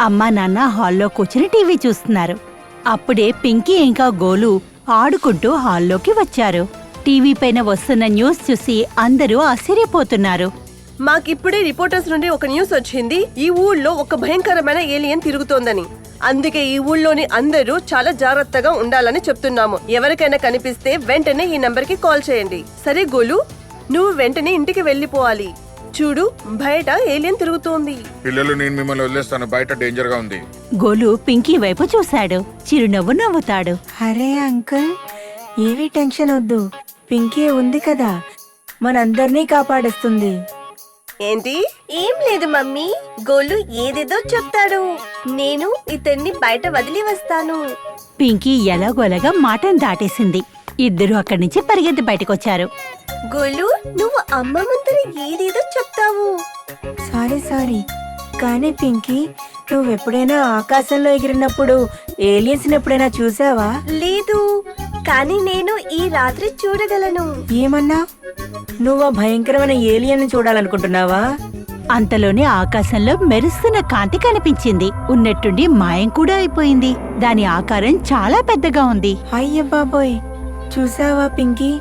అమ్మా నాన్న హాల్లో కూర్చుని టీవీ చూస్తున్నారు. అప్పుడే పింకీ ఇంకా గోలు ఆడుకుంటూ హాల్లోకి వచ్చారు. టీవీ పైన వస్తున్న న్యూస్ చూసి అందరూ ఆశ్చర్యపోతున్నారు. మాకిప్పుడే రిపోర్టర్స్ నుండి ఒక న్యూస్ వచ్చింది. ఈ ఊళ్ళో ఒక భయంకరమైన ఏలియన్ తిరుగుతోందని. అందుకే ఈ ఊళ్ళోని అందరూ చాలా జాగ్రత్తగా ఉండాలని చెప్తున్నాము. ఎవరికైనా కనిపిస్తే వెంటనే ఈ నంబర్కి కాల్ చేయండి. సరే గోలు, నువ్వు వెంటనే ఇంటికి వెళ్ళిపోవాలి. చూడు, బయట ఏలియన్ తిరుగుతోంది. పిల్లలు, నేను మిమ్మల్ని వదిలేస్తాను. బయట డేంజర్ గా ఉంది. గోలు పింకీ వైపు చూశాడు. చిరునవ్వు నవ్వుతాడు. అరే అంకుల్, ఏమీ టెన్షన్ వద్దు. పింకీ ఉంది కదా, మనందర్నీ కాపాడేస్తుంది. ఏంటి? ఏం లేదు మమ్మీ, గోలు ఏదేదో చెప్తాడు. నేను ఇతన్ని బయట వదిలి వస్తాను. పింకీ ఎలాగోలాగా మాటను దాటేసింది. ఇద్దరు అక్కడి నుంచి పరిగెత్తి బయటకొచ్చారు. గోలు, నువ్వు అమ్మ ముందర ఏదేదో చెప్తావు. సారీ కానీ పింకీ, నువ్వెప్పుడైనా ఆకాశంలో ఎగిరినప్పుడు ఏలియన్స్ ఎప్పుడైనా చూసావా? లేదు, కానీ నేను ఈ రాత్రి చూడగలను. ఏమన్నా? నువ్వు ఆ భయంకరమైన ఏలియన్ చూడాలనుకుంటున్నావా? అంతలోనే ఆకాశంలో మెరుస్తున్న కాంతి కనిపించింది. ఉన్నట్టుండి మాయం కూడా అయిపోయింది. దాని ఆకారం చాలా పెద్దగా ఉంది. అయ్య బాబోయ్, చూసావా పింకీ,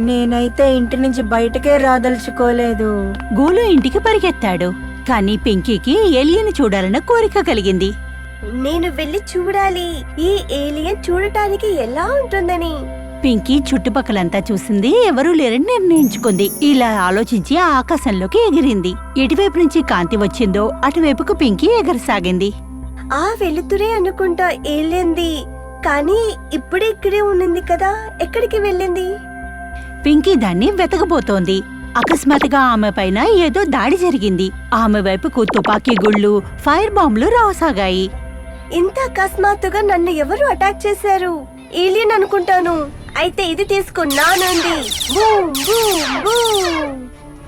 నేనైతే ఇంటి నుంచి బయటకే రాదలుచుకోలేదు. గోలు ఇంటికి పరిగెత్తాడు. కానీ పింకీకి ఏలియన్ చూడాలన్న కోరిక కలిగింది. నేను వెళ్ళి చూడాలి, ఈ ఏలియన్ చూడటానికి ఎలా ఉంటుందని. పింకీ చుట్టుపక్కలంతా చూసింది. ఎవరూ లేరని నిర్ణయించుకుంది. ఇలా ఆలోచించి ఆ ఆకాశంలోకి ఎగిరింది. ఎటువైపు నుంచి కాంతి వచ్చిందో అటువైపుకు పింకీ ఎగరసాగింది. ఆ వెలుతురే అనుకుంటా ఏలియంది. కానీ ఇప్పుడే ఇక్కడే ఉన్నింది కదా, ఎక్కడికి వెళ్ళింది? పింకీ దాన్ని వెతకబోతోంది. అకస్మాత్తుగా ఆమె పైన ఏదో దాడి జరిగింది. ఆమె వైపుకు తుపాకీ గుళ్ళు, ఫైర్ బాంబులు రావసాగాయి. ఇంత అకస్మాత్తుగా నన్ను ఎవరు అటాక్ చేశారు? ఏలియన్ అనుకుంటాను. అయితే ఇది తీసుకున్నానండి. Boom, boom, boom.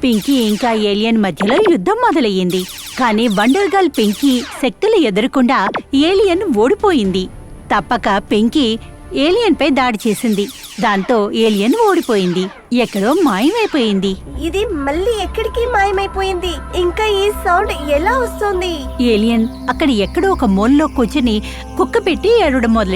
పింకీ ఇంకా ఏలియన్ మధ్యలో యుద్ధం మొదలయ్యింది. కానీ వండర్ గర్ల్ పింకీ శక్తులు ఎదురకుండా ఏలియన్ ఓడిపోయింది. తప్పక పింకీ ఏలియన్ పై దాడి చేసింది. దాంతో ఏలియన్ ఓడిపోయింది. ఎక్కడో మాయమైపోయింది. ఇది మళ్ళీ ఎక్కడికి మాయమైపోయింది? ఇంకా ఈ సౌండ్ ఎలా వస్తుంది? ఏలియన్ అక్కడ ఎక్కడో ఒక మూలలో కూర్చుని కుక్క పెట్టి ఏడవడం మొదలెట్టింది.